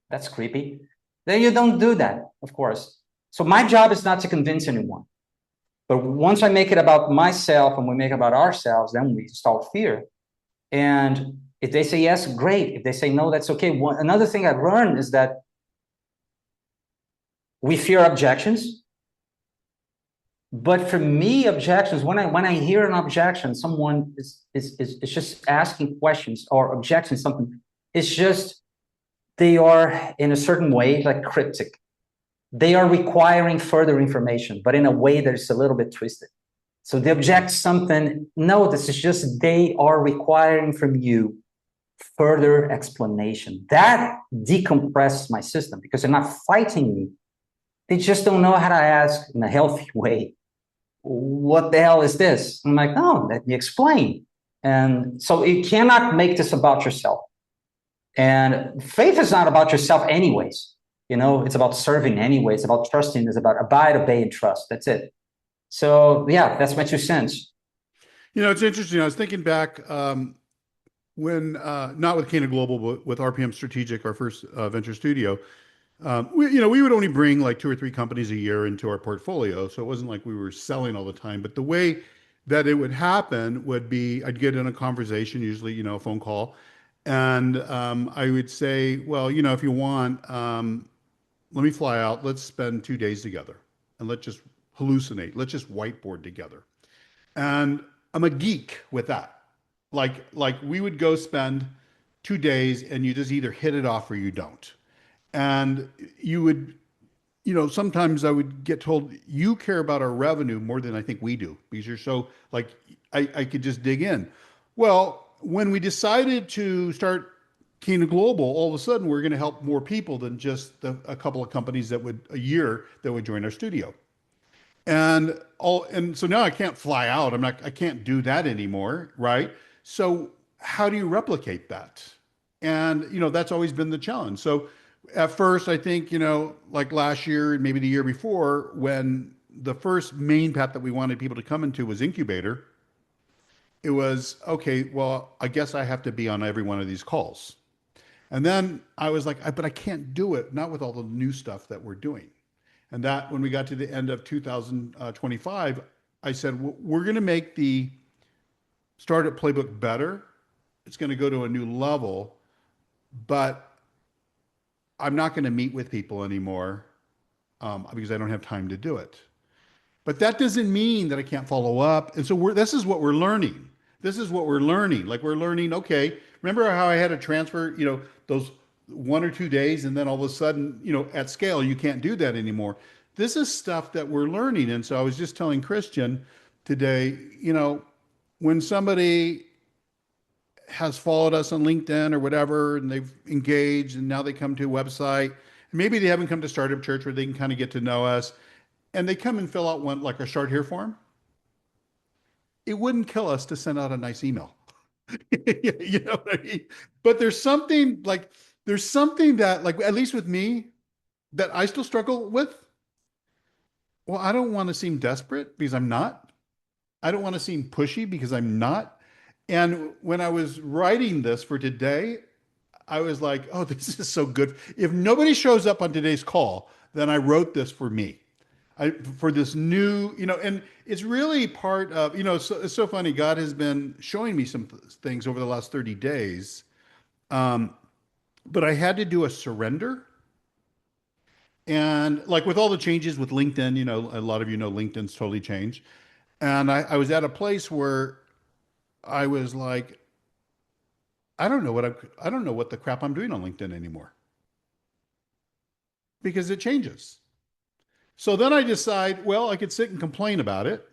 that's creepy. Then you don't do that, of course. So my job is not to convince anyone. But once I make it about myself and we make it about ourselves, then we install fear. And if they say yes, great. If they say no, that's okay. Another thing I've learned is that we fear objections. But for me, objections, when I hear an objection, someone is just asking questions or objecting something, it's just they are in a certain way like cryptic. They are requiring further information, but in a way that is a little bit twisted. So they object something. No, this is just they are requiring from you further explanation. That decompresses my system because they're not fighting me. They just don't know how to ask in a healthy way. What the hell is this? I'm like, no, let me explain. And so you cannot make this about yourself. And faith is not about yourself anyways. It's about serving anyway. It's about trusting. It's about abide, obey, and trust. That's it. So yeah, that's my 2 cents. It's interesting. I was thinking back when, not with CanaGlobal, but with RPM Strategic, our first venture studio, we would only bring like 2 or 3 companies a year into our portfolio. So it wasn't like we were selling all the time, but the way that it would happen would be, I'd get in a conversation, usually, a phone call. And I would say, well, if you want, let me fly out. Let's spend 2 days together and let's just hallucinate. Let's just whiteboard together. And I'm a geek with that. Like we would go spend 2 days and you just either hit it off or you don't. And you would, sometimes I would get told, you care about our revenue more than I think we do because you're so like, I could just dig in. Well, when we decided to start CanaGlobal, all of a sudden we're going to help more people than just a couple of companies that would join our studio. And so now I can't fly out. I can't do that anymore. Right. So how do you replicate that? And, that's always been the challenge. So at first, I think, like last year and maybe the year before, when the first main path that we wanted people to come into was incubator, it was, okay, well, I guess I have to be on every one of these calls. And then I was like, but I can't do it, not with all the new stuff that we're doing. And that when we got to the end of 2025, I said, we're going to make the startup playbook better. It's going to go to a new level, but I'm not going to meet with people anymore because I don't have time to do it. But that doesn't mean that I can't follow up. And so this is what we're learning. This is what we're learning. Like we're learning, okay, remember how I had to transfer, those 1 or 2 days, and then all of a sudden, at scale, you can't do that anymore. This is stuff that we're learning. And so I was just telling Christian today, when somebody has followed us on LinkedIn or whatever, and they've engaged, and now they come to a website, maybe they haven't come to Startup Church where they can kind of get to know us, and they come and fill out one like a Start Here form. It wouldn't kill us to send out a nice email. You know what I mean? But there's something that, like, at least with me, that I still struggle with. Well, I don't want to seem desperate because I'm not. I don't want to seem pushy because I'm not. And when I was writing this for today, I was like, oh, this is so good. If nobody shows up on today's call, then I wrote this for me. For this new, and it's really part of, it's so funny. God has been showing me some things over the last 30 days. But I had to do a surrender. And like with all the changes with LinkedIn, a lot of LinkedIn's totally changed. And I was at a place where I was like, I don't know what the crap I'm doing on LinkedIn anymore because it changes. So then I decide, well, I could sit and complain about it,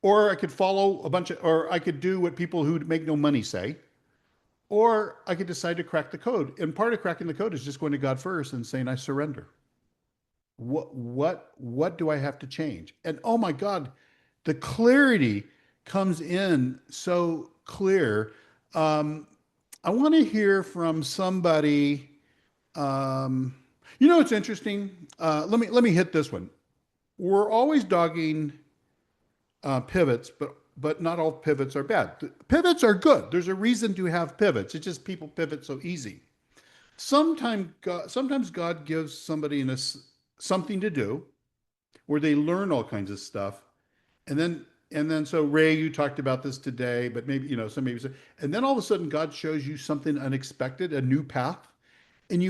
or I could follow or I could do what people who make no money say, or I could decide to crack the code. And part of cracking the code is just going to God first and saying, I surrender. What do I have to change? And oh my God, the clarity comes in so clear. I want to hear from somebody. It's interesting. Let me hit this one. We're always dogging pivots, but not all pivots are bad. Pivots are good. There's a reason to have pivots. It's just people pivot so easy. Sometimes God gives somebody something to do where they learn all kinds of stuff, and then so Ray, you talked about this today, but maybe and then all of a sudden God shows you something unexpected, a new path, and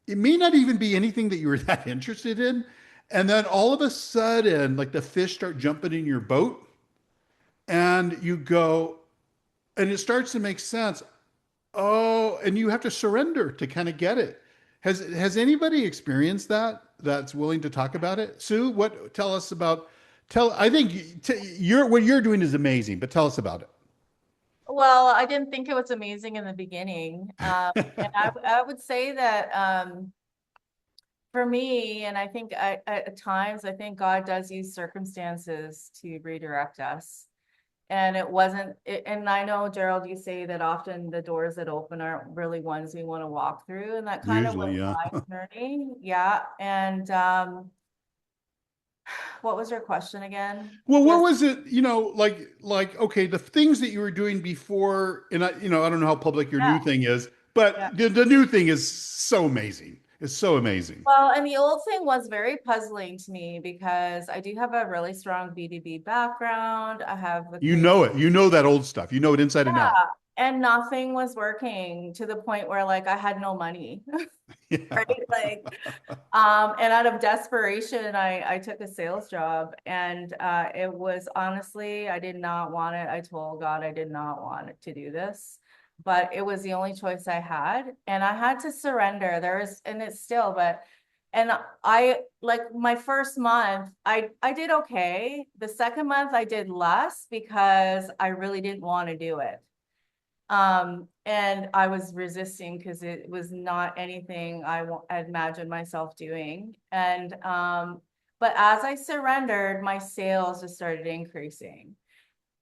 it may not even be anything that you were that interested in. And then all of a sudden, like the fish start jumping in your boat, and you go, and it starts to make sense. Oh, and you have to surrender to kind of get it. Has anybody experienced that that's willing to talk about it? Sue, tell us about, I think what you're doing is amazing, but tell us about it. Well, I didn't think it was amazing in the beginning. And I would say that for me, and I think at times, I think God does use circumstances to redirect us. And it wasn't, and I know, Gerald, you say that often the doors that open aren't really ones we want to walk through. And that kind of was Usually, yeah. my journey. Yeah. And what was your question again? Well, what was it, like, okay, the things that you were doing before, and I don't know how public your new thing is, but the new thing is so amazing. It's so amazing. Well, and the old thing was very puzzling to me because I do have a really strong B2B background. I have it. You know that old stuff. You know it inside and out. And nothing was working to the point where like I had no money. Yeah. Right? Like, and out of desperation, I took a sales job, and it was honestly, I did not want it. I told God I did not want to do this, but it was the only choice I had, and I had to surrender. And it's still, and I, like, my first month, I did okay. The second month I did less because I really didn't want to do it. And I was resisting because it was not anything I imagined myself doing. And, but as I surrendered, my sales just started increasing.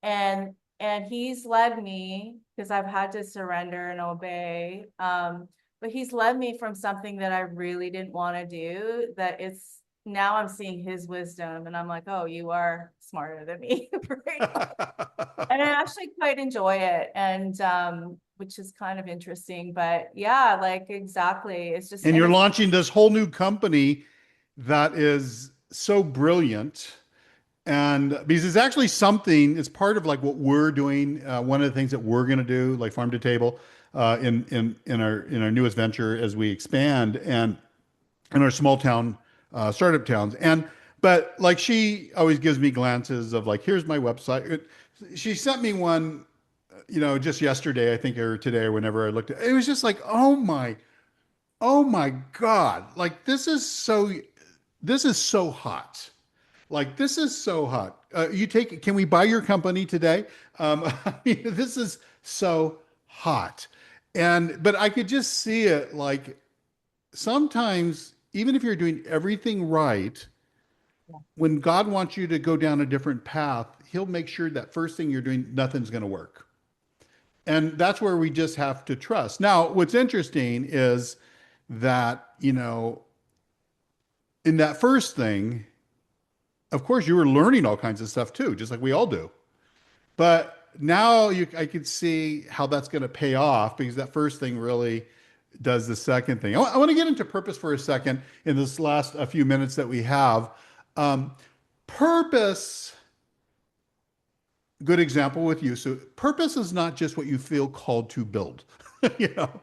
And And he's led me, because I've had to surrender and obey. But he's led me from something that I really didn't want to do, that it's now I'm seeing his wisdom and I'm like, oh, you are smarter than me. And I actually quite enjoy it. And which is kind of interesting. But yeah, like exactly. It's just And and you're it's launching this whole new company that is so brilliant. And because it's actually something, it's part of like what we're doing. One of the things that we're going to do, like farm to table, in our newest venture as we expand and in our small town startup towns. But like she always gives me glances of like, here's my website. She sent me one, just yesterday, I think, or today, or whenever I looked at it, it was just like, oh my God, like this is so hot. Like this is so hot. Can we buy your company today? I mean, this is so hot. But I could just see it like sometimes, even if you're doing everything right, when God wants you to go down a different path, he'll make sure that first thing you're doing, nothing's going to work. And that's where we just have to trust. Now, what's interesting is that, in that first thing, of course, you were learning all kinds of stuff too, just like we all do. But now I could see how that's going to pay off because that first thing really does the second thing. I want to get into purpose for a second in this last a few minutes that we have. Purpose, good example with you. So purpose is not just what you feel called to build. you know,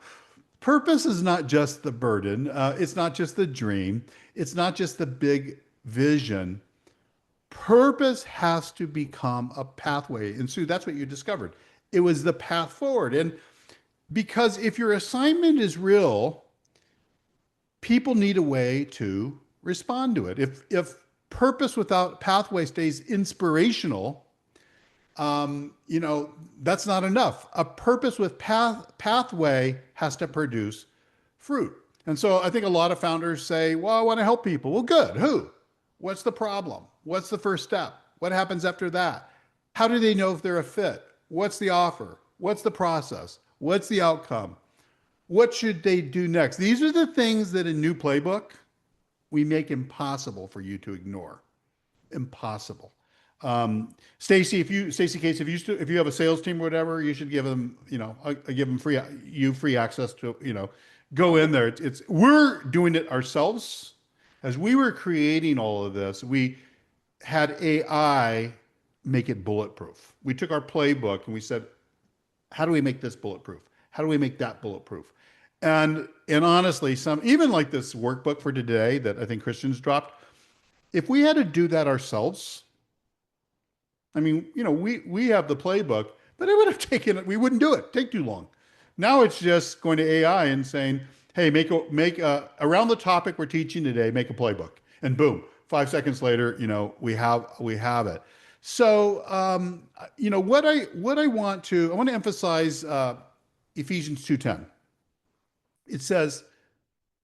Purpose is not just the burden. It's not just the dream. It's not just the big vision. Purpose has to become a pathway. And Sue, that's what you discovered. It was the path forward. And because if your assignment is real, people need a way to respond to it. If purpose without pathway stays inspirational, that's not enough. A purpose with pathway has to produce fruit. And so I think a lot of founders say, well, I want to help people. Well, good. Who? What's the problem? What's the first step? What happens after that? How do they know if they're a fit? What's the offer? What's the process? What's the outcome? What should they do next? These are the things that in New Playbook we make impossible for you to ignore. Impossible. Stacy Case, if you have a sales team or whatever, you should give them, I give them free access to, go in there. We're doing it ourselves. As we were creating all of this, we had AI make it bulletproof. We took our playbook and we said, how do we make this bulletproof? How do we make that bulletproof? And honestly, even like this workbook for today that I think Christians dropped, if we had to do that ourselves, I mean, we have the playbook, but it would have we wouldn't do it. Take too long. Now it's just going to AI and saying, hey, make around the topic we're teaching today, make a playbook. And boom, 5 seconds later, we have it. So, I want to emphasize Ephesians 2:10. It says,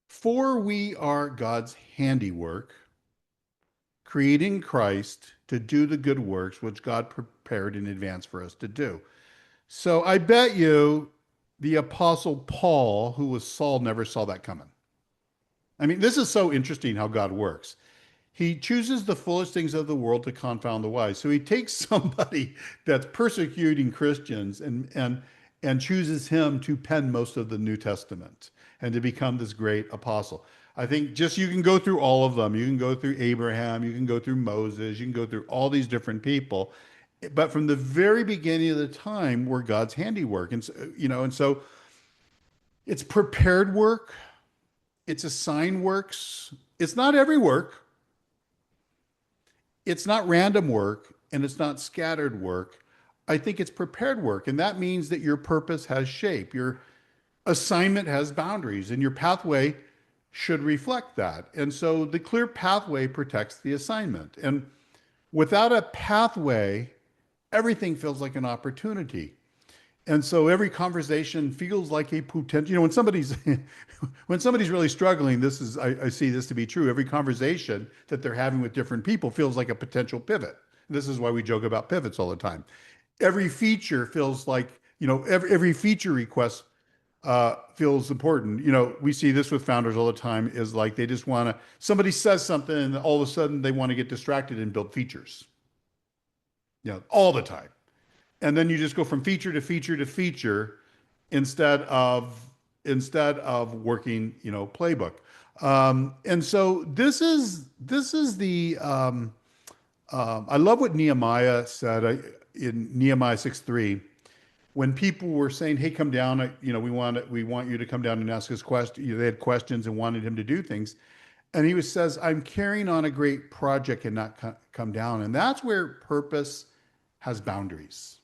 for we are God's handiwork, created in Christ to do the good works which God prepared in advance for us to do. So I bet you the Apostle Paul, who was Saul, never saw that coming. I mean, this is so interesting how God works. He chooses the foolish things of the world to confound the wise. So he takes somebody that's persecuting Christians and chooses him to pen most of the New Testament and to become this great apostle. I think you can go through all of them. You can go through Abraham, you can go through Moses, you can go through all these different people. But from the very beginning of the time, we're God's handiwork. And so it's prepared work. It's assigned works. It's not every work. It's not random work, and it's not scattered work. I think it's prepared work. And that means that your purpose has shape. Your assignment has boundaries, and your pathway should reflect that. And so the clear pathway protects the assignment. And without a pathway, everything feels like an opportunity. And so every conversation feels like a potential, when somebody's really struggling, I see this to be true. Every conversation that they're having with different people feels like a potential pivot. This is why we joke about pivots all the time. every feature feels like, every feature request feels important. We see this with founders all the time, is like they just want to, somebody says something and all of a sudden they want to get distracted and build features, all the time. And then you just go from feature to feature to feature instead of working, playbook. And so this is the I love what Nehemiah said in Nehemiah 6:3, when people were saying, "Hey, come down. We want you to come down and ask us questions." They had questions and wanted him to do things, and he says, "I'm carrying on a great project and not come down." And that's where purpose has boundaries.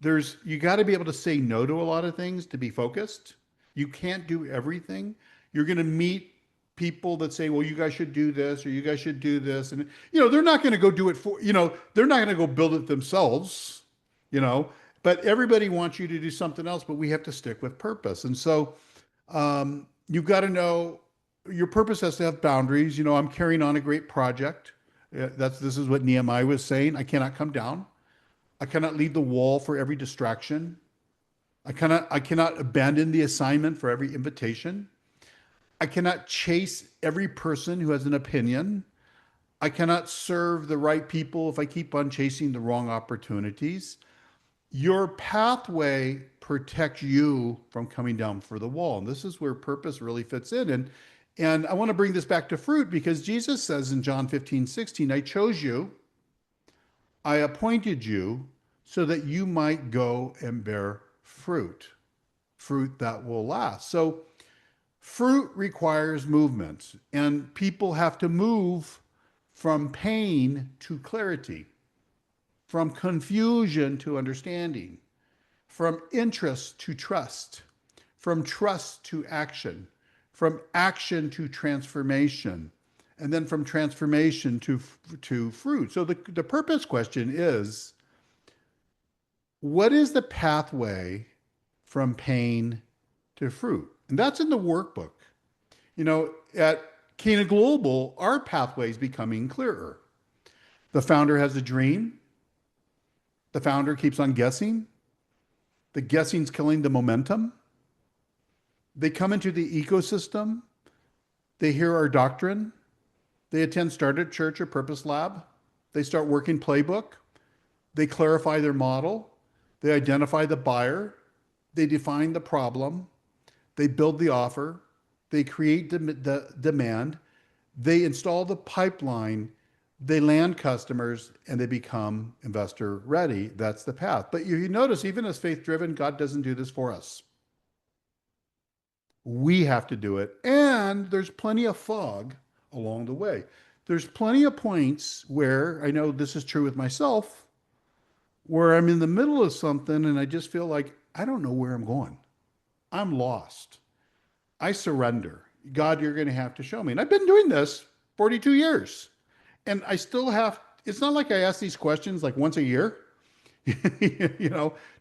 You got to be able to say no to a lot of things to be focused. You can't do everything. You're going to meet people that say, well, you guys should do this or you guys should do this. And, they're not going to go do it they're not going to go build it themselves, but everybody wants you to do something else, but we have to stick with purpose. And so you've got to know your purpose has to have boundaries. I'm carrying on a great project. This is what Nehemiah was saying. I cannot come down. I cannot leave the wall for every distraction. I cannot abandon the assignment for every invitation. I cannot chase every person who has an opinion. I cannot serve the right people if I keep on chasing the wrong opportunities. Your pathway protects you from coming down for the wall. And this is where purpose really fits in. And I want to bring this back to fruit, because Jesus says in John 15:16, I chose you, I appointed you so that you might go and bear fruit that will last. So fruit requires movement, and people have to move from pain to clarity, from confusion to understanding, from interest to trust, from trust to action, from action to transformation, and then from transformation to fruit. So the purpose question is, what is the pathway from pain to fruit? And that's in the workbook. At CanaGlobal, our pathway is becoming clearer. The founder has a dream. The founder keeps on guessing. The guessing's killing the momentum. They come into the ecosystem. They hear our doctrine. They attend Startup Church or Purpose Lab. They start working playbook. They clarify their model. They identify the buyer. They define the problem. They build the offer. They create the demand. They install the pipeline. They land customers, and they become investor ready. That's the path. But you notice, even as faith driven, God doesn't do this for us. We have to do it. And there's plenty of fog along the way. There's plenty of points where, I know this is true with myself, where I'm in the middle of something and I just feel like I don't know where I'm going. I'm lost. I surrender. God, you're going to have to show me. And I've been doing this 42 years. And I still have, it's not like I ask these questions like once a year,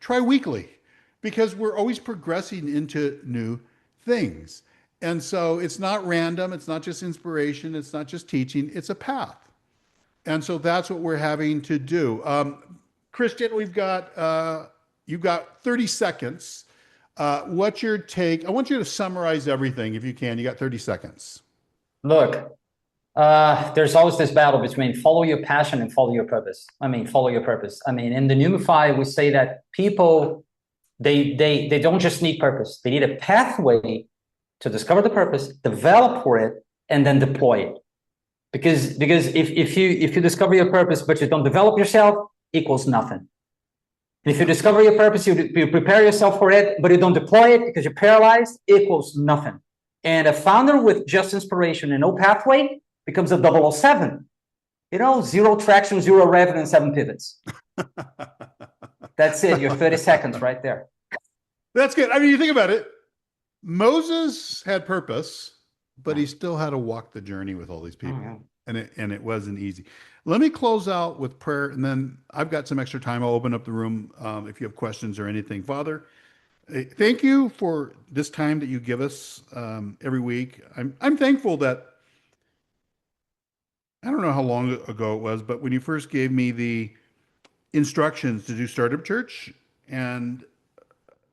try weekly, because we're always progressing into new things. And so it's not random. It's not just inspiration. It's not just teaching. It's a path. And so that's what we're having to do. Christian, you've got 30 seconds. What's your take? I want you to summarize everything if you can. You got 30 seconds. Look, there's always this battle between follow your passion and follow your purpose. Follow your purpose. In the Numify, we say that people, they don't just need purpose. They need a pathway to discover the purpose, develop for it, and then deploy it. Because if you discover your purpose, but you don't develop yourself, equals nothing. And if you discover your purpose, you prepare yourself for it, but you don't deploy it because you're paralyzed, equals nothing. And a founder with just inspiration and no pathway becomes a 007. Zero traction, zero revenue, and 7 pivots. That's it. Your 30 seconds right there. That's good. You think about it. Moses had purpose, but he still had to walk the journey with all these people. Oh, yeah. And it wasn't easy. Let me close out with prayer, and then I've got some extra time. I'll open up the room if you have questions or anything. Father, thank you for this time that you give us every week. I'm thankful that, I don't know how long ago it was, but when you first gave me the instructions to do Startup Church, and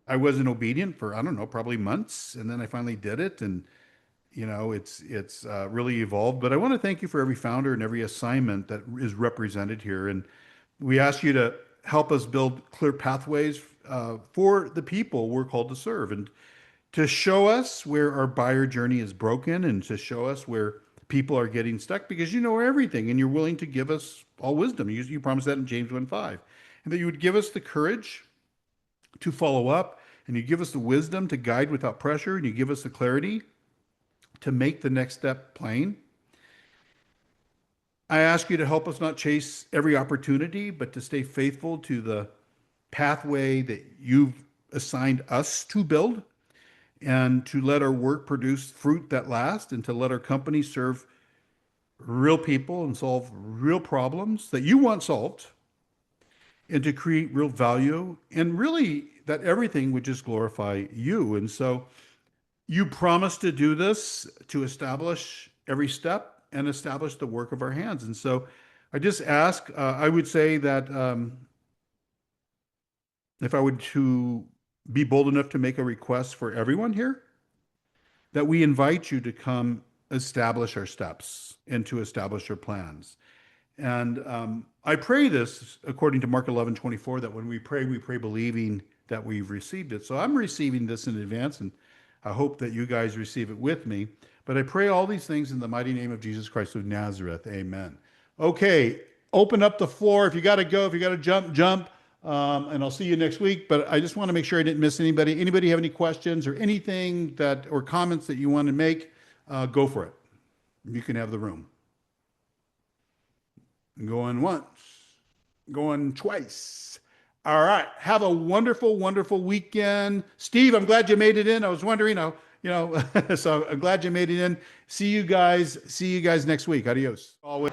I wasn't obedient for, I don't know, probably months, and then I finally did it, and it's really evolved. But I want to thank you for every founder and every assignment that is represented here, and we ask you to help us build clear pathways for the people we're called to serve, and to show us where our buyer journey is broken, and to show us where people are getting stuck, because you know everything and you're willing to give us all wisdom. You promised that in James 1:5, and that you would give us the courage to follow up, and you give us the wisdom to guide without pressure, and you give us the clarity to make the next step plain. I ask you to help us not chase every opportunity, but to stay faithful to the pathway that you've assigned us to build, and to let our work produce fruit that lasts, and to let our company serve real people and solve real problems that you want solved, and to create real value, and really that everything would just glorify you. And so you promised to do this, to establish every step and establish the work of our hands. And so I just ask, I would say that if I would to be bold enough to make a request for everyone here, that we invite you to come establish our steps and to establish our plans. And I pray this according to Mark 11:24, that when we pray believing that we've received it. So I'm receiving this in advance, and I hope that you guys receive it with me. But I pray all these things in the mighty name of Jesus Christ of Nazareth. Amen. Okay, open up the floor. If you got to go, if you got to jump, jump. And I'll see you next week. But I just want to make sure I didn't miss anybody. Anybody have any questions or anything that, or comments that you want to make? Go for it. You can have the room. Going once, going twice. All right. Have a wonderful, wonderful weekend. Steve, I'm glad you made it in. I was wondering, so I'm glad you made it in. See you guys next week. Adios. Always.